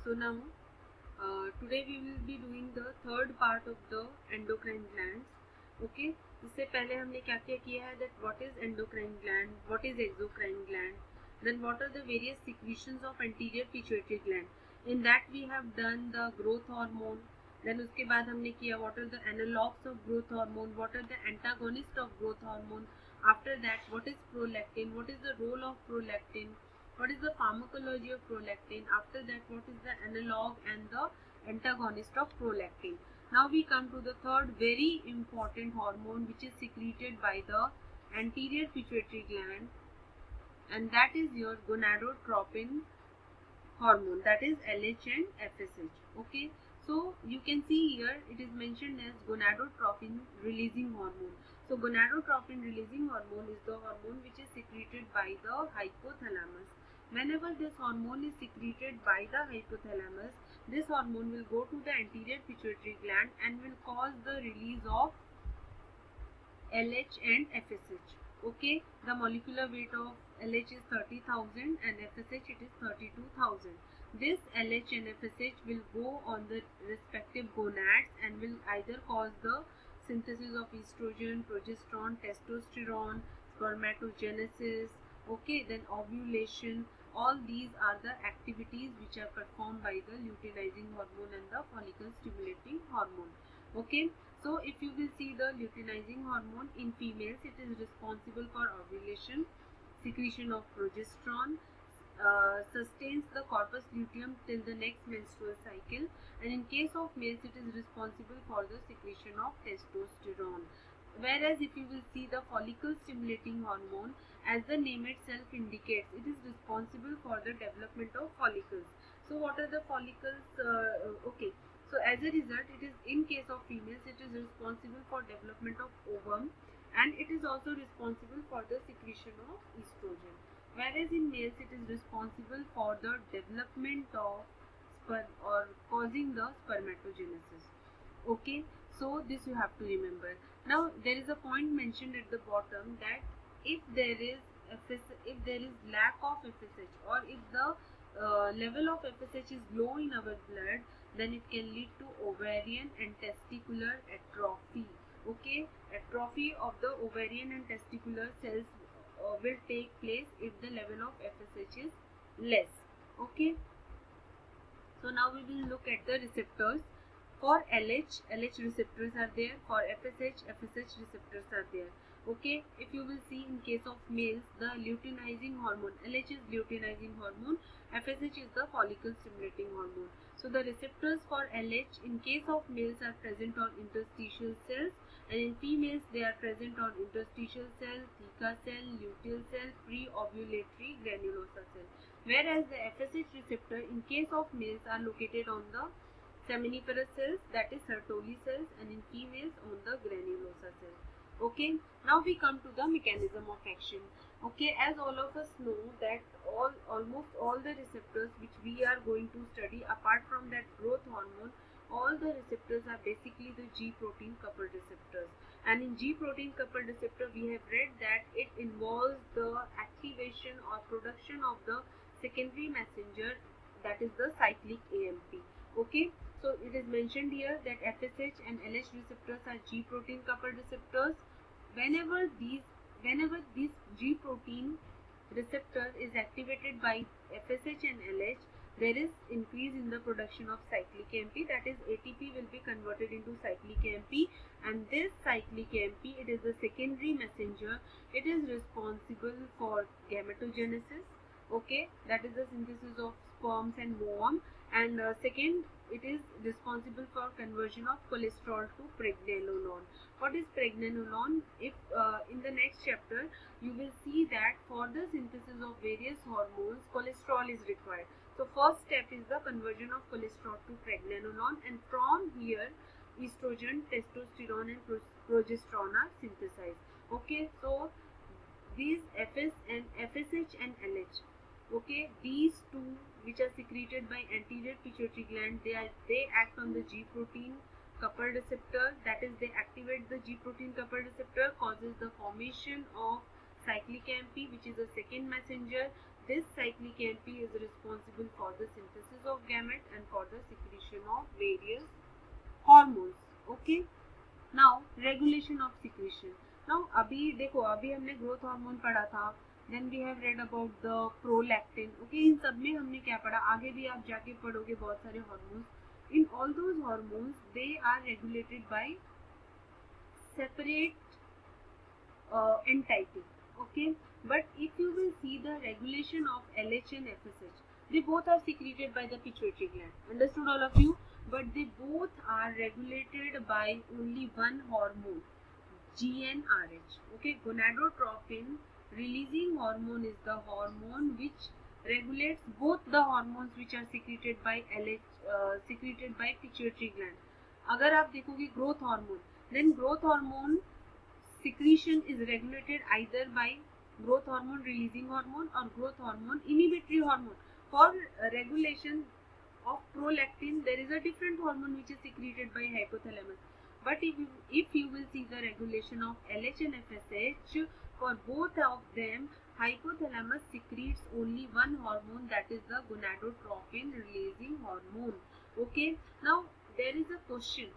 So now today we will be doing the third part of the endocrine glands. Okay, इससे पहले हमने क्या क्या किया है, that what is endocrine gland, what is exocrine gland, then what are the various secretions of anterior pituitary gland. In that we have done the growth hormone. Then उसके बाद हमने किया what are the analogs of growth hormone, what are the antagonists of growth hormone. After that, what is prolactin, what is the role of prolactin, what is the pharmacology of prolactin. After that, what is the analog and the antagonist of prolactin. Now we come to the third very important hormone which is secreted by the anterior pituitary gland, and that is your gonadotropin hormone, that is LH and FSH. Okay, so you can see here it is mentioned as gonadotropin releasing hormone. So gonadotropin releasing hormone is the hormone which is secreted by the hypothalamus. Whenever this hormone is secreted by the hypothalamus, this hormone will go to the anterior pituitary gland and will cause the release of LH and FSH. Okay, the molecular weight of LH is 30,000 and FSH it is 32,000. This LH and FSH will go on the respective gonads and will either cause the synthesis of estrogen, progesterone, testosterone, spermatogenesis, okay, then ovulation. All these are the activities which are performed by the luteinizing hormone and the follicle stimulating hormone. Okay, so if you will see the luteinizing hormone in females, it is responsible for ovulation, secretion of progesterone, sustains the corpus luteum till the next menstrual cycle, and in case of males it is responsible for the secretion of testosterone. Whereas if you will see the follicle stimulating hormone, as the name itself indicates, it is responsible for the development of follicles. So what are the follicles? Okay, so as a result, it is in case of females, it is responsible for development of ovum, and it is also responsible for the secretion of estrogen. Whereas in males, it is responsible for the development of sperm or causing the spermatogenesis. Okay, so this you have to remember. Now there is a point mentioned at the bottom that if there is lack of FSH, or if the level of FSH is low in our blood, then it can lead to ovarian and testicular atrophy. Okay, atrophy of the ovarian and testicular cells will take place if the level of FSH is less. Okay, so now we will look at the receptors. For LH receptors are there. For FSH receptors are there. Okay, if you will see in case of males, the luteinizing hormone, LH is luteinizing hormone, FSH is the follicle stimulating hormone. So the receptors for LH in case of males are present on interstitial cells, and in females they are present on interstitial cell, theca cell, luteal cell, pre-ovulatory granulosa cell. Whereas the FSH receptor in case of males are located on the seminiferous cells, that is Sertoli cells, and in females on the granulosa cells. Okay, now we come to the mechanism of action. Okay, as all of us know that almost all the receptors which we are going to study, apart from that growth hormone, all the receptors are basically the G protein coupled receptors. And in G protein coupled receptor, we have read that it involves the activation or production of the secondary messenger, that is the cyclic AMP. Okay, so it is mentioned here that FSH and LH receptors are G protein coupled receptors. Whenever this G protein receptor is activated by FSH and LH, there is increase in the production of cyclic AMP, that is ATP will be converted into cyclic AMP, and this cyclic AMP, it is the secondary messenger. It is responsible for gametogenesis, okay, that is the synthesis of sperms and ovum, and second, it is responsible for conversion of cholesterol to pregnenolone. What is pregnenolone? If in the next chapter you will see that for the synthesis of various hormones, cholesterol is required. So first step is the conversion of cholesterol to pregnenolone, and from here estrogen, testosterone and progesterone are synthesized. Okay, so these FSH and LH, okay, these two which are secreted by anterior pituitary gland, they act on the G protein coupled receptor, that is they activate the G protein coupled receptor, causes the formation of cyclic AMP, which is a second messenger. This cyclic AMP is responsible for the synthesis of gamete and for the secretion of various hormones. Okay. Now regulation of secretion. Now अभी देखो, अभी हमने growth hormone पढ़ा था, then we have read about the prolactin. Okay, इन सब में हमने क्या पढ़ा, आगे भी आप जाके पढ़ोगे बहुत सारे hormones. In all those hormones they are regulated by separate entity. Okay, but if you will see the regulation of LH and FSH, they both are secreted by the pituitary gland. Understood all of you? But they both are regulated by only one hormone, GnRH. Okay, gonadotropin releasing hormone is the hormone which regulates both the hormones which are secreted by LH, secreted by pituitary gland. अगर आप देखोगे growth hormone, then growth hormone secretion is regulated either by growth hormone releasing hormone or growth hormone inhibitory hormone. For regulation of prolactin, there is a different hormone which is secreted by hypothalamus. But if you will see the regulation of LH and FSH, for both of them, hypothalamus secretes only one hormone, that is the gonadotropin releasing hormone. Okay, now there is a question,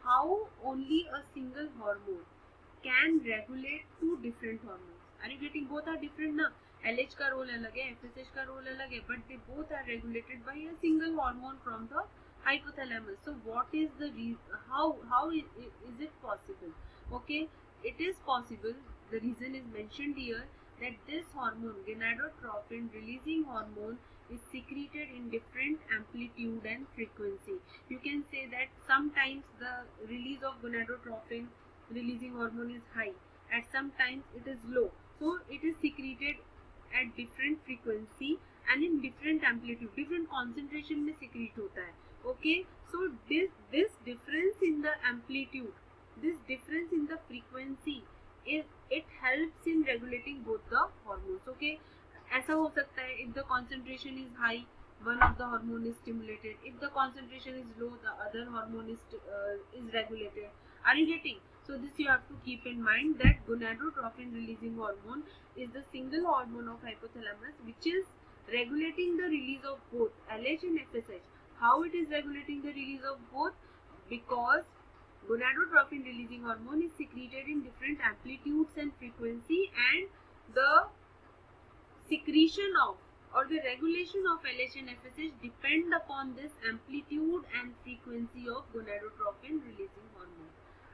how only a single hormone can regulate two different hormones? Are you getting? Both are different ना. LH का role अलग है, FSH का role अलग है, but they both are regulated by a single hormone from the hypothalamus. So what is the reason? How is it possible? Okay, it is possible. The reason is mentioned here, that this hormone, gonadotropin releasing hormone, is secreted in different amplitude and frequency. You can say that sometimes the release of gonadotropin releasing hormone is high, at some times it is low, so it is secreted at different frequency and in different amplitude, different concentration में secrete होता है. Okay, so this difference in the amplitude, this difference in the frequency, it helps in regulating both the hormones. Okay, ऐसा हो सकता है, if the concentration is high, one of the hormone is stimulated, if the concentration is low, the other hormone is regulated. Are you getting? So this you have to keep in mind, that gonadotropin releasing hormone is the single hormone of hypothalamus which is regulating the release of both LH and FSH. How it is regulating the release of both? Because gonadotropin releasing hormone is secreted in different amplitudes and frequency, and the secretion of or the regulation of LH and FSH depend upon this amplitude and frequency of gonadotropin releasing hormone.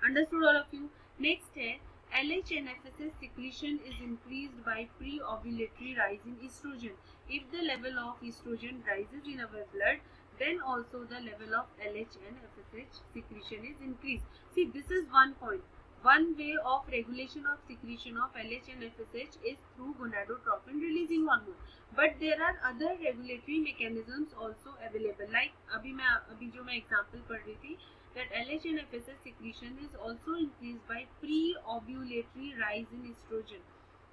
Understood all of you? Next है, LH and FSH secretion is increased by pre-ovulatory rise in estrogen. If the level of estrogen rises in our blood, then also the level of LH and FSH secretion is increased. See, this is one point. One way of regulation of secretion of LH and FSH is through gonadotropin releasing hormone. But there are other regulatory mechanisms also available. Like अभी जो मैं example पढ़ रही थी, that LH and FSH secretion is also increased by pre-ovulatory rise in estrogen.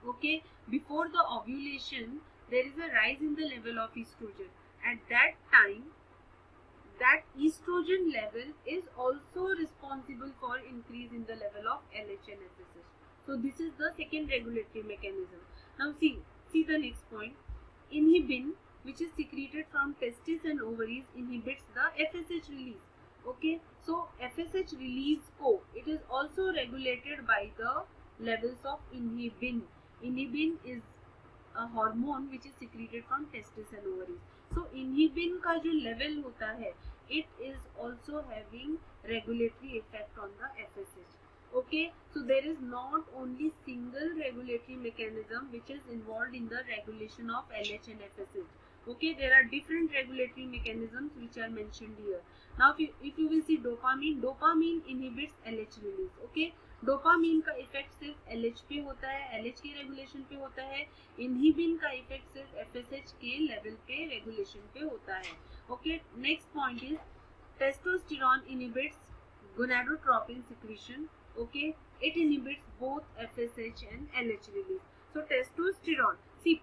Okay, before the ovulation, there is a rise in the level of estrogen. At that time, that estrogen level is also responsible for increase in the level of LH and FSH. So this is the second regulatory mechanism. Now see the next point. Inhibin, which is secreted from testes and ovaries, inhibits the FSH release. Okay, so FSH release it is also regulated by the levels of inhibin. Inhibin is a hormone which is secreted from testes and ovaries. So inhibin का जो level होता है, it is also having regulatory effect on the FSH. Okay, so there is not only single regulatory mechanism which is involved in the regulation of LH and FSH. Okay, there are different regulatory mechanisms which are mentioned here. Now if you will see dopamine inhibits LH release. Okay, dopamine का effect सिर्फ LH पे होता है, LH के regulation पे होता है. Inhibin का इफेक्ट सिर्फ FSH के लेवल पे रेगुलेशन पे होता है. Okay, next point is testosterone inhibits gonadotropin secretion. Okay, it inhibits both FSH and LH release. So testosterone, see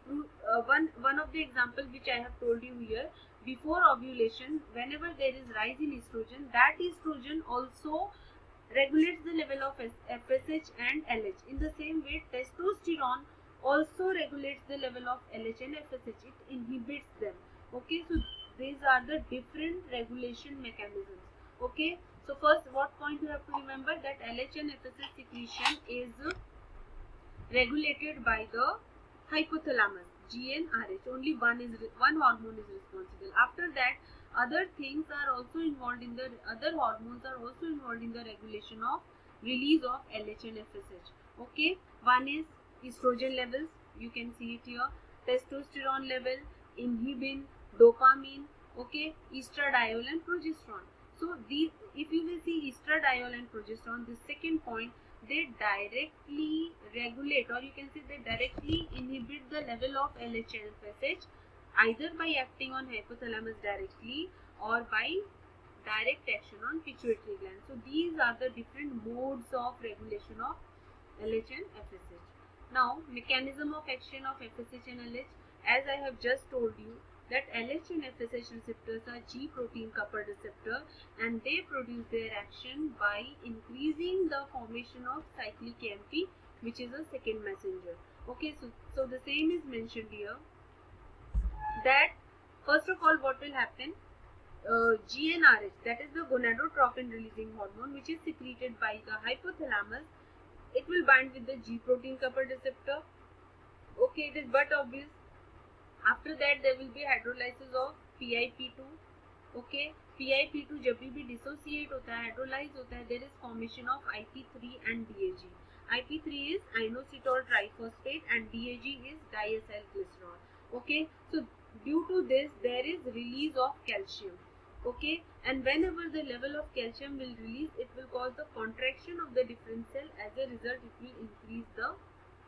one of the example which I have told you here, before ovulation, whenever there is rise in estrogen, that estrogen also regulates the level of FSH and LH. In the same way, testosterone also regulates the level of LH and FSH. It inhibits them. Okay, so these are the different regulation mechanisms. Okay, so first what point you have to remember, that LH and FSH secretion is regulated by the hypothalamus, GnRH. Only one hormone is responsible. After that, other things are also involved in the other hormones are also involved in the regulation of release of LH and FSH. Okay, one is estrogen levels. You can see it here. Testosterone level, inhibin, dopamine. Okay, estradiol and progesterone. So these, if you will see estradiol and progesterone, the second point, they directly regulate, or you can say they directly inhibit the level of LH and FSH, either by acting on hypothalamus directly or by direct action on pituitary gland. So these are the different modes of regulation of LH and FSH. Now, mechanism of action of FSH and LH, as I have just told you, that LH and FSH receptors are G protein coupled receptor, and they produce their action by increasing the formation of cyclic AMP, which is a second messenger. Okay, so the same is mentioned here, that first of all what will happen, GnRH, that is the gonadotropin releasing hormone, which is secreted by the hypothalamus, it will bind with the G protein coupled receptor. Okay, it is but obvious. After that there will be hydrolysis of PIP2. Okay, PIP2 जब भी dissociate होता है, hydrolyze होता है, there is formation of IP3 and DAG. IP3 is inositol triphosphate and DAG is diacylglycerol. Okay, so due to this there is release of calcium. Okay, and whenever the level of calcium will release, it will cause the contraction of the different cell. As a result, it will increase the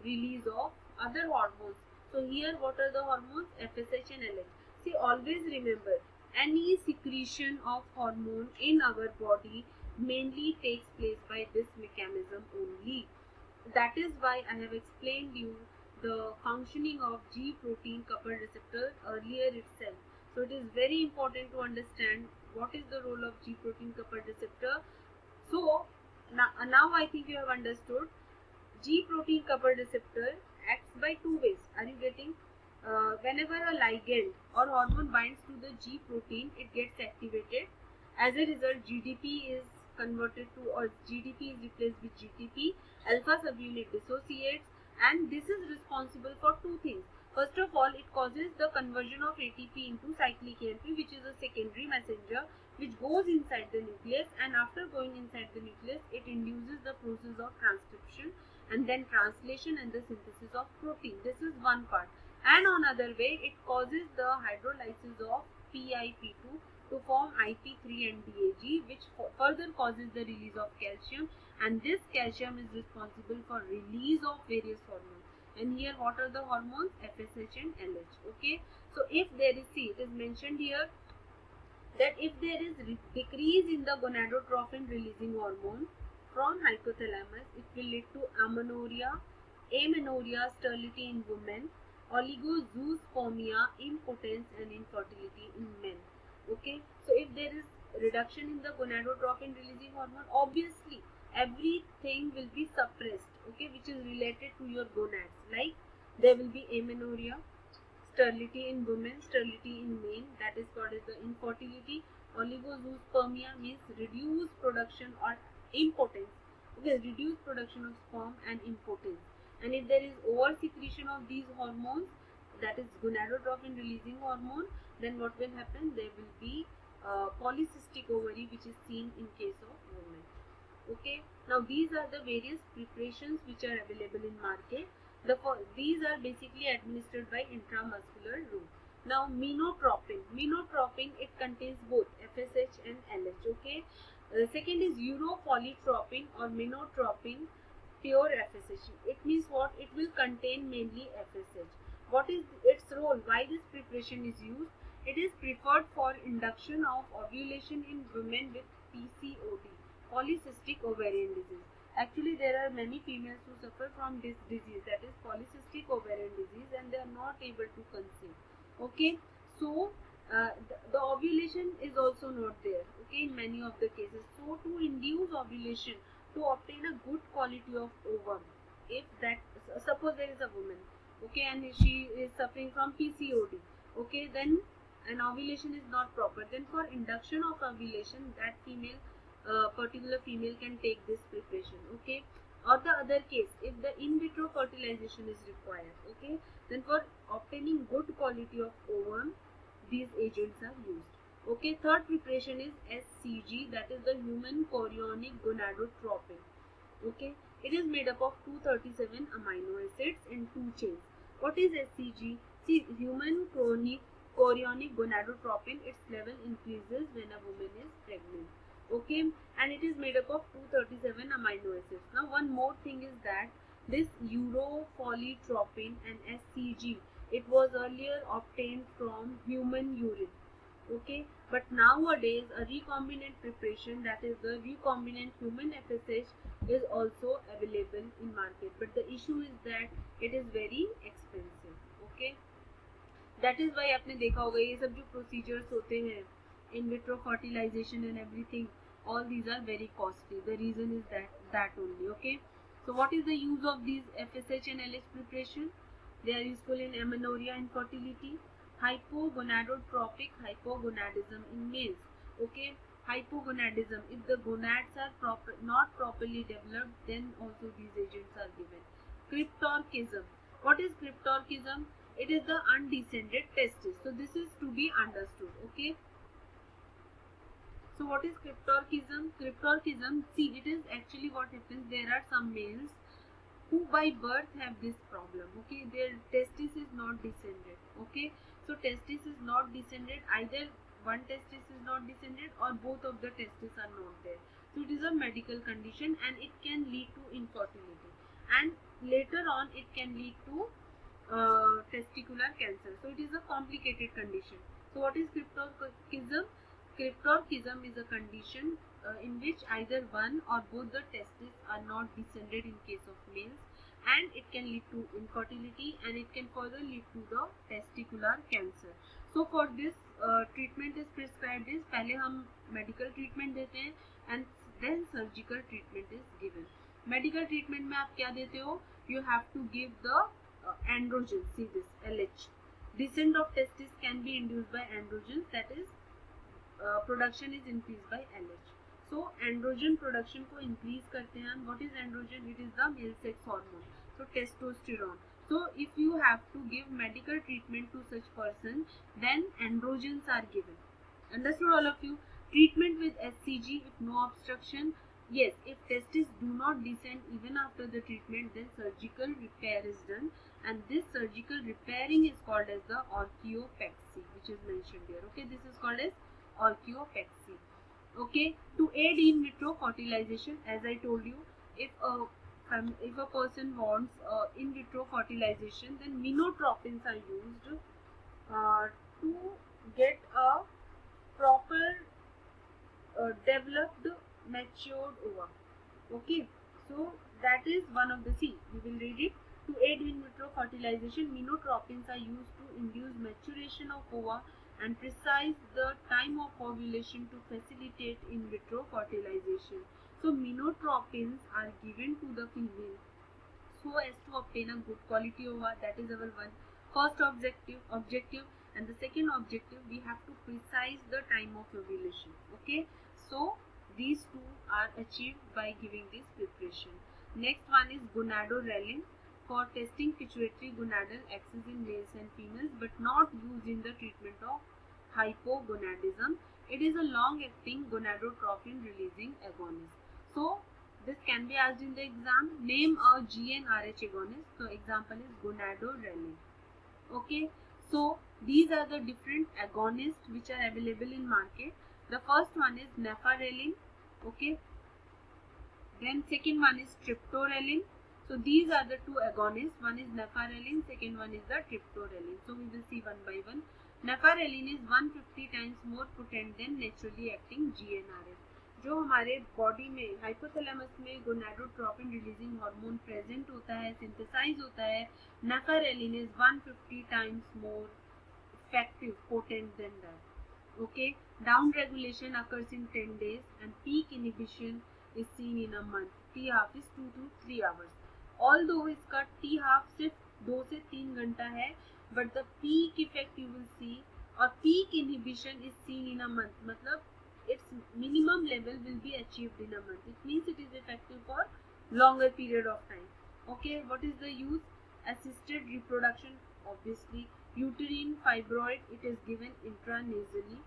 release of other hormones. So here what are the hormones? FSH and LH. See, always remember, any secretion of hormone in our body mainly takes place by this mechanism only. That is why I have explained you the functioning of G protein coupled receptor earlier itself. So it is very important to understand what is the role of G protein coupled receptor. So now I think you have understood. G protein coupled receptor acts by two ways. Are you getting? Whenever a ligand or hormone binds to the G protein, it gets activated. As a result, GDP is converted to, or GDP is replaced with GTP. Alpha subunit dissociates, and this is responsible for two things. First of all, it causes the conversion of ATP into cyclic AMP, which is a secondary messenger which goes inside the nucleus, and after going inside the nucleus, it induces the process of transcription and then translation and the synthesis of protein. This is one part. And on other way, it causes the hydrolysis of PIP2 to form IP3 and DAG, which further causes the release of calcium, and this calcium is responsible for release of various hormones. And here what are the hormones? FSH and LH. Okay, so if there is, see, it is mentioned here that if there is decrease in the gonadotropin releasing hormone from hypothalamus, it will lead to amenorrhea, sterility in women, oligozoospermia, impotence and infertility in men. Okay, so if there is reduction in the gonadotropin releasing hormone, obviously everything will be suppressed, okay, which is related to your gonads. Like there will be amenorrhea, sterility in women, sterility in men, that is called as the infertility. Oligozoospermia means reduced production or impotence. Okay, reduced production of sperm and impotence. And if there is over secretion of these hormones, that is gonadotropin releasing hormone, then what will happen? There will be polycystic ovary, which is seen in case of women. Okay, now these are the various preparations which are available in market. These are basically administered by intramuscular route. Now minotropin, it contains both FSH and LH. Okay, second is uropolytropin or minotropin, pure FSH. It means what? It will contain mainly FSH. What is its role? Why this preparation is used? It is preferred for induction of ovulation in women with PCOD, polycystic ovarian disease. Actually, there are many females who suffer from this disease, that is polycystic ovarian disease, and they are not able to conceive. Okay, so the ovulation is also not there. Okay, in many of the cases. So to induce ovulation, to obtain a good quality of ovum, if that, suppose there is a woman, okay, and she is suffering from PCOD, okay, then an ovulation is not proper, then for induction of ovulation, that female, particular female can take this preparation, okay. Or the other case, if the in vitro fertilization is required, okay, then for obtaining good quality of ovum, these agents are used. Okay, third preparation is SCG, that is the human chorionic gonadotropin. Okay, it is made up of 237 amino acids in 2 chains. What is SCG? See, human chorionic gonadotropin, its level increases when a woman is pregnant. Okay, and it is made up of 237 amino acids. Now, one more thing is that this urofolitropin and SCG, it was earlier obtained from human urine, okay, but nowadays a recombinant preparation, that is the recombinant human FSH, is also available in market, but the issue is that it is very expensive, okay. That is why आपने देखा होगा ये सब जो procedures होते हैं, in vitro fertilization and everything, all these are very costly. The reason is that only, okay. So what is the use of these FSH and LH preparation? They are useful in amenorrhea and fertility, hypogonadotropic hypogonadism in males, okay. Hypogonadism, if the gonads are not properly developed, then also these agents are given. Cryptorchism, what is cryptorchism? It is the undescended testis, so this is to be understood, okay. So what is cryptorchism? Cryptorchism, see, it is actually what happens, there are some males who by birth have this problem, okay, their testis is not descended, okay. So testis is not descended, either one testis is not descended or both of the testes are not there. So it is a medical condition and it can lead to infertility, and later on it can lead to testicular cancer. So it is a complicated condition. So what is cryptorchism? Cryptorchism is a condition in which either one or both the testes are not descended in case of males, and it can lead to infertility and it can further lead to the testicular cancer. So for this treatment is prescribed is, पहले हम medical treatment देते हैं and then surgical treatment is given. Medical treatment में आप क्या देते हो? You have to give the androgens. See this LH. Descent of testis can be induced by androgens, that is production is increased by LH. So androgen production को increase करते हैं हम. What is androgen? It is the male sex hormone. So testosterone. So if you have to give medical treatment to such person, then androgens are given. Understood all of you? Treatment with SCG, if no obstruction. Yes, if testes do not descend even after the treatment, then surgical repair is done, and this surgical repairing is called as the orchiopexy, which is mentioned here. Okay, this is called as orchiopexy. Okay, to aid in vitro fertilization, as I told you, if a person wants in vitro fertilization, then minotropins are used to get a proper developed matured ova. Okay, so that is one of the C. We will read it. To aid in vitro fertilization, minotropins are used to induce maturation of ova and precise the time of ovulation to facilitate in vitro fertilization. So minotropins are given to the female so as to obtain a good quality ova. That is our first objective, and the second objective, we have to precise the time of ovulation. Okay, so these two are achieved by giving this preparation. Next one is gonadorelin, for testing pituitary gonadal axis in males and females, but not used in the treatment of hypogonadism. It is a long-acting gonadotropin releasing agonist. So this can be asked in the exam. Name a GnRH agonist. So example is gonadorelin. Okay, so these are the different agonists which are available in market. The first one is nefarelin. Okay, then second one is triptorelin. So these are the two agonists. One is nefarelin, second one is the triptorelin. So we will see one by one. Nefarelin is 150 times more potent than naturally acting GnRH. जो हमारे body में hypothalamus में gonadotropin releasing hormone present होता है, synthesize होता है, nafarelin is 150 times more effective, potent than that. Okay, down regulation occurs in 10 days and peak inhibition is seen in a month. T half is 2 to 3 hours. Although इसका T half सिर्फ 2 से 3 घंटा है, but the peak effect you will see और peak inhibition is seen in a month, मतलब its minimum level will be achieved in a month. It means it is effective for longer period of time. Okay, what is the use? Assisted reproduction, obviously. Uterine fibroid, it is given intranasally.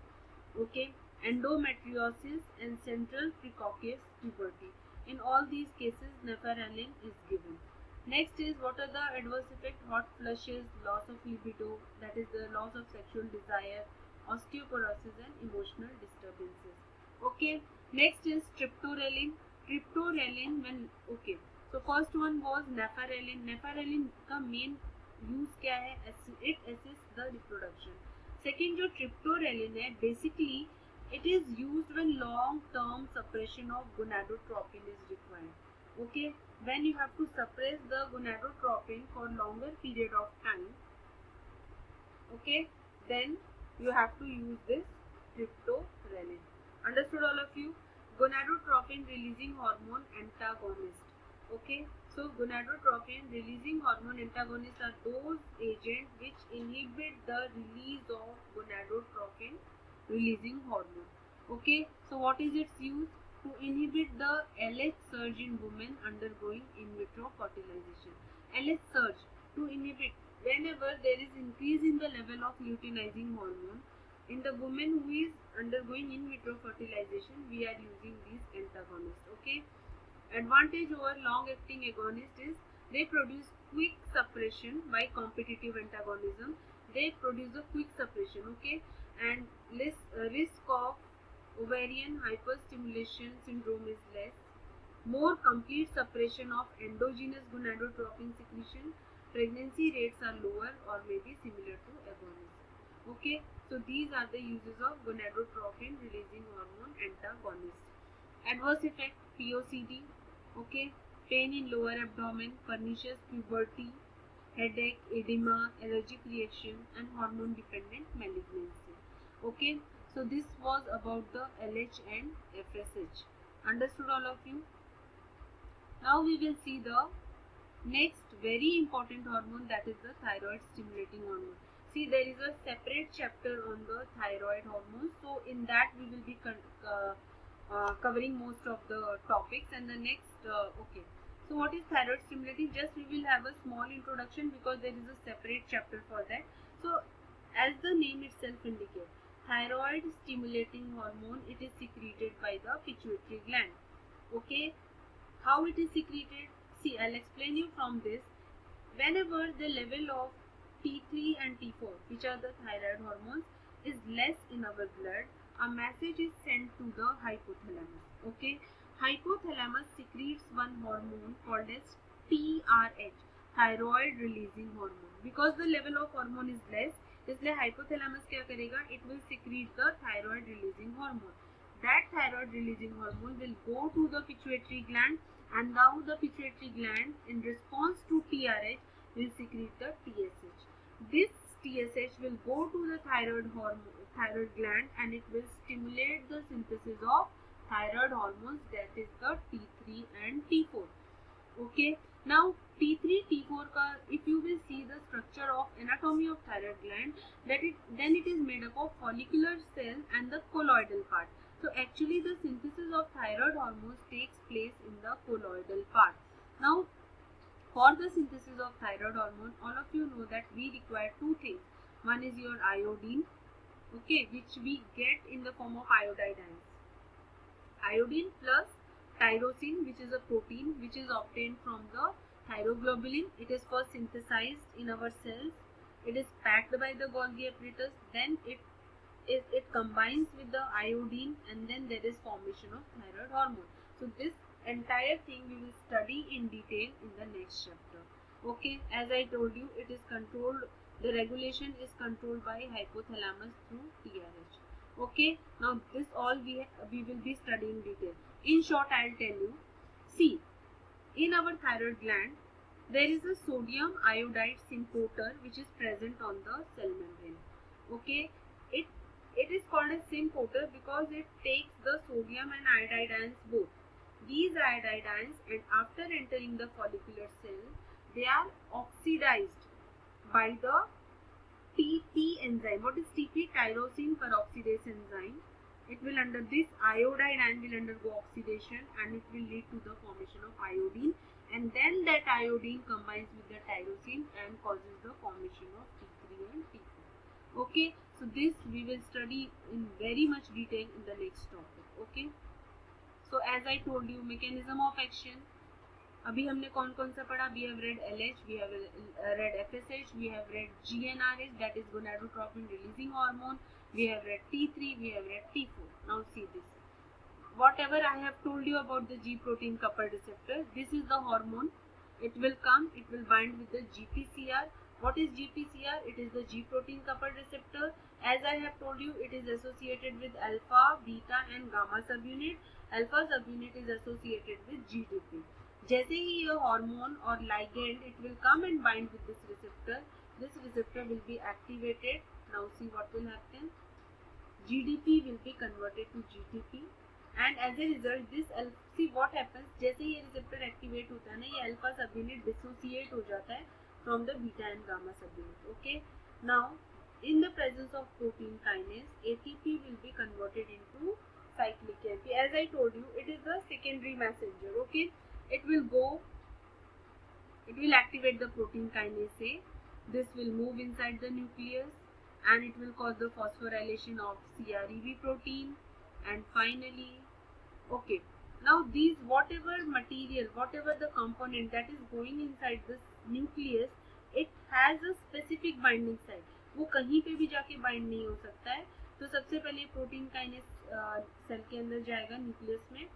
Okay, endometriosis and central precoccus puberty, in all these cases nefarelin is given. Next is, what are the adverse effects? Hot flushes, loss of libido, that is the loss of sexual desire, osteoporosis and emotional disturbances. Okay, next is triptorelin. Triptorelin, when, okay, so first one was nefarelin. Nefarelin का main use क्या है? It assists the reproduction. Second जो triptorelin है, basically it is used when long term suppression of gonadotropin is required. Okay, when you have to suppress the gonadotropin for longer period of time, okay, then you have to use this triptorelin. Understood all of you? Gonadotropin releasing hormone antagonist. Okay, so gonadotropin releasing hormone antagonists are those agents which inhibit the release of gonadotropin releasing hormone. Okay, so what is its use? To inhibit the LH surge in women undergoing in vitro fertilization. LH surge, to inhibit whenever there is increase in the level of luteinizing hormone in the woman who is undergoing in vitro fertilization, we are using these antagonists. Okay, advantage over long acting agonist is they produce quick suppression. By competitive antagonism, they produce a quick suppression. Okay, and less risk of ovarian hyperstimulation syndrome is less. More complete suppression of endogenous gonadotropin secretion. Pregnancy rates are lower or may be similar to agonism. Okay, so these are the uses of gonadotropin releasing hormone antagonist. Adverse effect, POCD. Okay, pain in lower abdomen, pernicious puberty, headache, edema, allergic reaction, and hormone dependent malignancy. Okay, so this was about the LH and FSH. Understood all of you? Now we will see the next very important hormone, that is the thyroid stimulating hormone. See, there is a separate chapter on the thyroid hormone, so in that we will be covering most of the topics. And the next, okay, so what is thyroid stimulating? Just we will have a small introduction because there is a separate chapter for that. So as the name itself indicates, thyroid stimulating hormone, it is secreted by the pituitary gland. Okay, how it is secreted? See, I'll explain you from this. Whenever the level of T3 and T4, which are the thyroid hormones, is less in our blood, a message is sent to the hypothalamus. Okay, hypothalamus secretes one hormone called as TRH, thyroid releasing hormone. Because the level of hormone is less, इसलिए hypothalamus क्या करेगा? It will secrete the thyroid releasing hormone. That thyroid releasing hormone will go to the pituitary gland, and now the pituitary gland, in response to TRH, will secrete the TSH. This TSH will go to the thyroid gland, and it will stimulate the synthesis of thyroid hormones, that is the T3 and T4. Okay, now T3 T4 ka, if you will see the structure of anatomy of thyroid gland, then it is made up of follicular cell and the colloidal part. So actually the synthesis of thyroid hormones takes place in the colloidal part. Now for the synthesis of thyroid hormone, all of you know that we require two things. One is your iodine, okay, which we get in the form of iodide ions. Iodine plus tyrosine, which is a protein which is obtained from the thyroglobulin. It is first synthesized in our cells. It is packed by the Golgi apparatus. Then it combines with the iodine, and then there is formation of thyroid hormone. So this entire thing we will study in detail in the next chapter. Okay, as I told you, it is controlled, the regulation is controlled by hypothalamus through TRH. Okay, now this all we will be studying detail. In short, I'll tell you. See, in our thyroid gland, there is a sodium iodide symporter which is present on the cell membrane. Okay, it is called a symporter because it takes the sodium and iodide ions both. These iodide ions, and after entering the follicular cell, they are oxidized by the TP enzyme. What is TP? Tyrosine peroxidase enzyme. It will under this iodide and will undergo oxidation, and it will lead to the formation of iodine, and then that iodine combines with the tyrosine and causes the formation of T3 and T4. Okay, so this we will study in very much detail in the next topic. Okay, so as I told you, mechanism of action. अभी हमने कौन कौन सा पढ़ा? We have read LH, we have read FSH, we have read GnRH, that is gonadotropin releasing hormone, we have read T3, we have read T4. Now see this. Whatever I have told you about the G protein coupled receptor, this is the hormone. It will come, it will bind with the GPCR. What is GPCR? It is the G protein coupled receptor. As I have told you, it is associated with alpha, beta and gamma subunit. Alpha subunit is associated with GDP. जैसे ही ये hormone और ligand it will come and bind with this receptor will be activated. Now see what will happen. GDP will be converted to GTP, and as a result this see what happens. जैसे ये receptor activate होता है ना, ये alpha subunit dissociate हो जाता है from the beta and gamma subunit. Okay, now in the presence of protein kinase, ATP will be converted into cyclic AMP. As I told you, it is the secondary messenger. Okay, it will activate the protein kinase A. This will move inside the nucleus and it will cause the phosphorylation of CREV protein, and finally, okay, now these whatever material, whatever the component that is going inside this nucleus, it has a specific binding site. वो कहीं पे भी जाके bind नहीं हो सकता है. तो सबसे पहले प्रोटीन काइनेस सेल के अंदर जाएगा न्यूक्लियस में,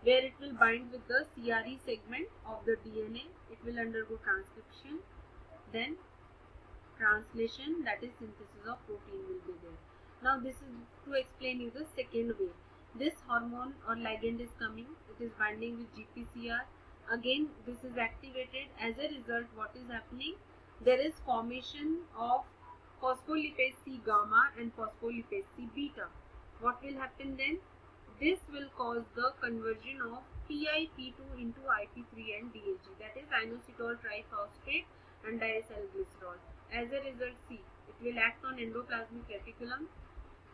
where it will bind with the CRE segment of the DNA. It will undergo transcription, then translation, that is synthesis of protein will be there. Now this is to explain you the second way. This hormone or ligand is coming, it is binding with GPCR. Again this is activated. As a result, what is happening? There is formation of phospholipase C gamma and phospholipase C beta. What will happen then? This will cause the conversion of PIP2 into IP3 and DHG, that is inositol triphosphate and diacylglycerol. As a result, see, it will act on endoplasmic reticulum.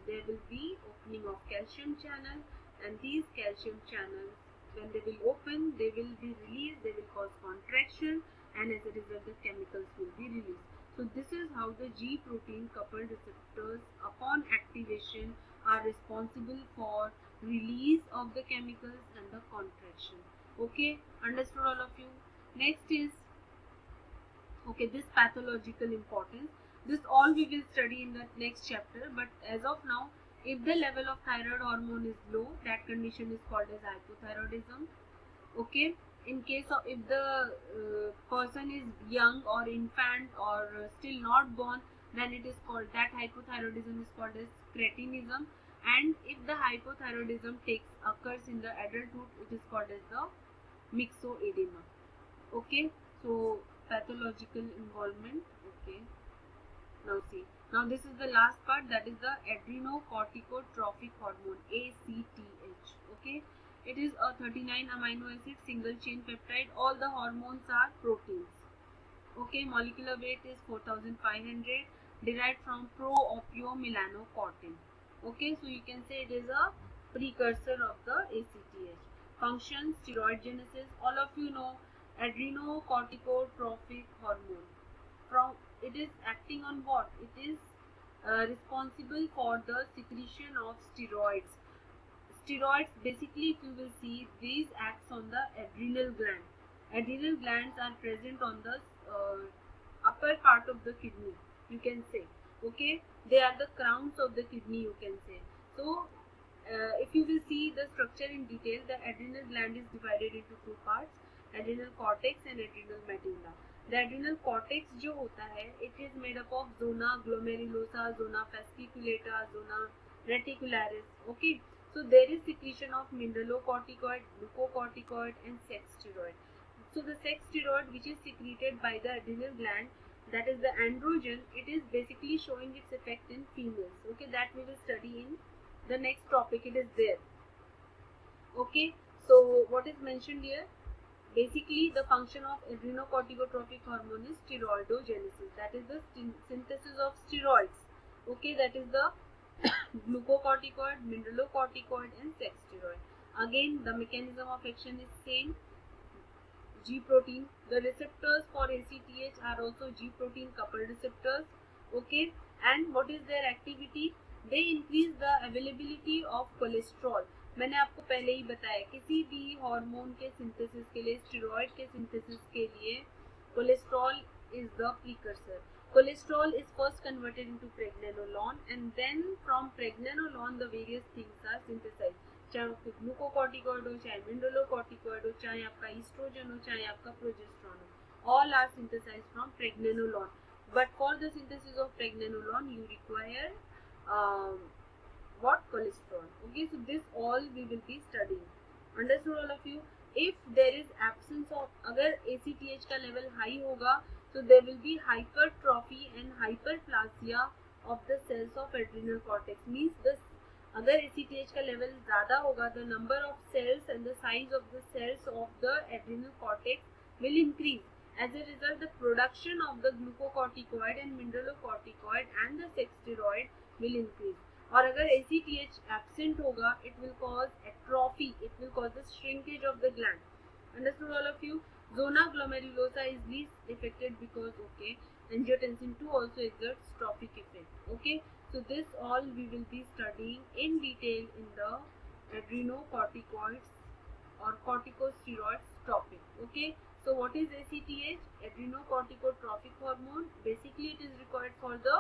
There will be opening of calcium channel, and these calcium channels, when they will open, they will be released, they will cause contraction, and as a result the chemicals will be released. So this is how the G protein coupled receptors upon activation are responsible for release of the chemicals and the contraction. Okay, understood all of you? Next is, okay, this pathological importance. This all we will study in the next chapter, but as of now, if the level of thyroid hormone is low, that condition is called as hypothyroidism. Okay, in case of if the person is young or infant or still not born, then it is called, that hypothyroidism is called as cretinism. And if the hypothyroidism occurs in the adulthood, it is called as the myxoedema. Okay, so pathological involvement. Okay, now see, now this is the last part, that is the adrenocorticotrophic hormone, ACTH. Okay, it is a 39 amino acid single chain peptide. All the hormones are proteins. Okay, molecular weight is 4500, derived from pro-opiomelanocortin. Okay, so you can say it is a precursor of the ACTH. Function, steroid genesis. All of you know adrenocorticotrophic hormone. From it is acting on what? It is responsible for the secretion of steroids. Steroids, basically, if you will see, these acts on the adrenal gland. Adrenal glands are present on the upper part of the kidney, you can say. Okay, they are the crowns of the kidney, you can say. So if you will see the structure in detail, the adrenal gland is divided into two parts, adrenal cortex and adrenal medulla. The adrenal cortex जो होता है, it is made up of zona glomerulosa, zona fasciculata, zona reticularis. Okay, so there is secretion of mineralocorticoid, glucocorticoid and sex steroid. So the sex steroid which is secreted by the adrenal gland, that is the androgen, it is basically showing its effect in females. Okay, that we will study in the next topic, it is there. Okay, so what is mentioned here? Basically, the function of adrenocorticotropic hormone is steroidogenesis. That is the synthesis of steroids. Okay, that is the glucocorticoid, mineralocorticoid, and sex steroid. Again, the mechanism of action is same. G protein. The receptors for ACTH are also G protein coupled receptors. Okay, and what is their activity? They increase the availability of cholesterol. मैंने आपको पहले ही बताया किसी भी hormone के synthesis के लिए, steroid के सिंथेसिस के लिए cholesterol is the precursor. Cholesterol is first converted into pregnenolone, and then from pregnenolone the various things are synthesized. चाहे आपको ग्लूकोकॉर्टिकॉइड हो, चाहे मिनरलोकॉर्टिकॉइड हो, चाहे आपका ईस्ट्रोजन हो, चाहे आपका प्रोजेस्टेरॉन हो, all are synthesized from pregnenolone. But for the synthesis of pregnenolone, you require what? Cholesterol. Okay, so this all we will be studying. Understood all of you? If there is absence of, अगर ACTH का level high होगा, so there will be hypertrophy and hyperplasia of the cells of adrenal cortex. Means this, अगर ACTH का level ज़्यादा होगा, the number of cells and the size of the cells of the adrenal cortex will increase. As a result, the production of the glucocorticoid and mineralocorticoid and the sex steroid will increase. और अगर ACTH absent होगा, it will cause atrophy. It will cause the shrinkage of the gland. Understood all of you? Zona glomerulosa is least affected because angiotensin 2 also exerts trophic effect. Okay, so this all we will be studying in detail in the adrenocorticoids or corticosteroids topic. Okay, so what is ACTH? Adrenocorticotropic hormone. Basically, it is required for the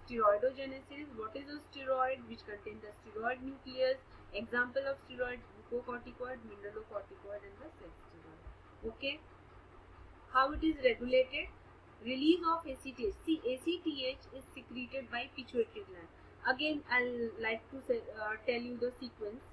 steroidogenesis. What is a steroid? Which contains the steroid nucleus. Example of steroid: glucocorticoid, mineralocorticoid, and the sex steroid. Okay, how it is regulated? Release of ACTH. See, ACTH is secreted by pituitary gland. Again, I'll like to tell you the sequence.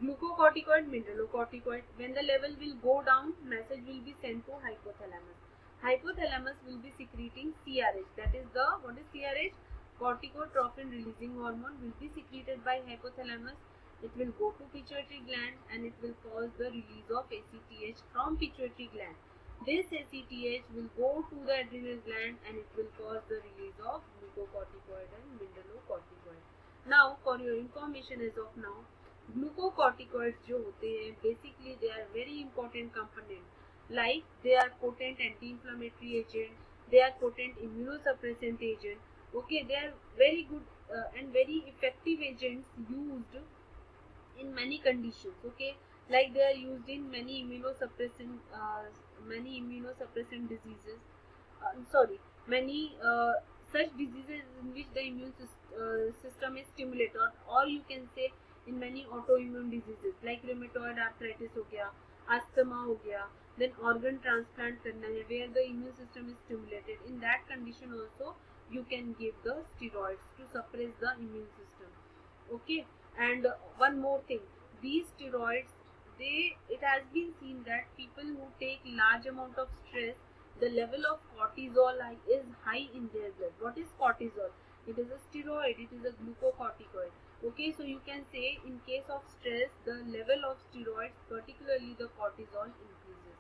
Glucocorticoid, mineralocorticoid. When the level will go down, message will be sent to hypothalamus. Hypothalamus will be secreting CRH. That is the, what is CRH? Corticotrophin releasing hormone will be secreted by hypothalamus. It will go to pituitary gland and it will cause the release of ACTH from pituitary gland. This ACTH will go to the adrenal gland and it will cause the release of glucocorticoid and mineralocorticoid. Now, for your information as of now, glucocorticoids जो होते हैं, basically they are very important component. Like they are potent anti-inflammatory agent, they are potent immunosuppressant agent. Okay, they are very good and very effective agents used in many conditions. Okay, like they are used in many immunosuppressant diseases. Many such diseases in which the immune system is stimulated, or you can say in many autoimmune diseases like rheumatoid arthritis हो गया, asthma हो गया, then organ transplant करना है where the immune system is stimulated. In that condition also you can give the steroids to suppress the immune system. Okay, and one more thing, these steroids, it has been seen that people who take large amount of stress, the level of cortisol is high in their blood. What is cortisol? It is a steroid, it is a glucocorticoid. Okay, so you can say in case of stress, the level of steroids, particularly the cortisol, increases.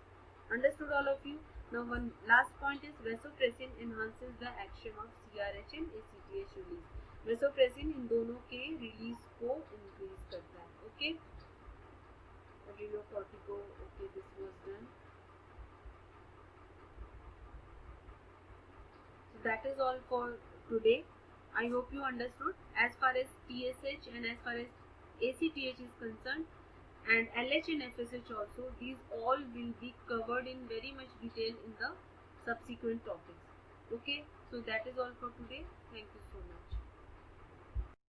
Understood all of you? Now one last point is vasopressin enhances the action of CRH and ACTH release. Vasopressin इन दोनों के release को increase करता है. Okay, adrenocortico. Okay, this was done. So that is all for today. I hope you understood. As far as TSH and as far as ACTH is concerned, and LH and FSH also, these all will be covered in very much detail in the subsequent topics. Okay, so that is all for today. Thank you so much.